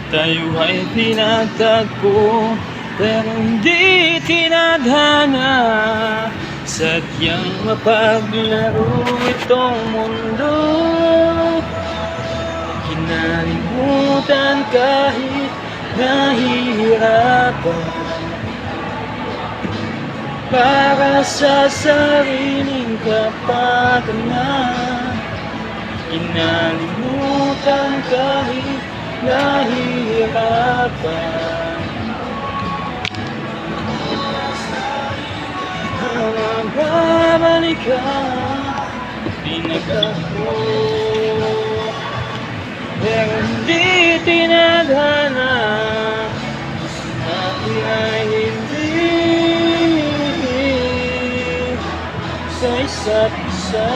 Tayo ay pinagtagpo, pero hindi tinadhana. Sadyang mapaglaro itong mundo. Kinalimutan kahit nahihirapan, para sa sariling kapakanan. Kinalimutan kahit nahihirapan. Ang babalik ka, pinagtagpo, pero hindi tinadhana. Ako ay hindi sa isa't isa.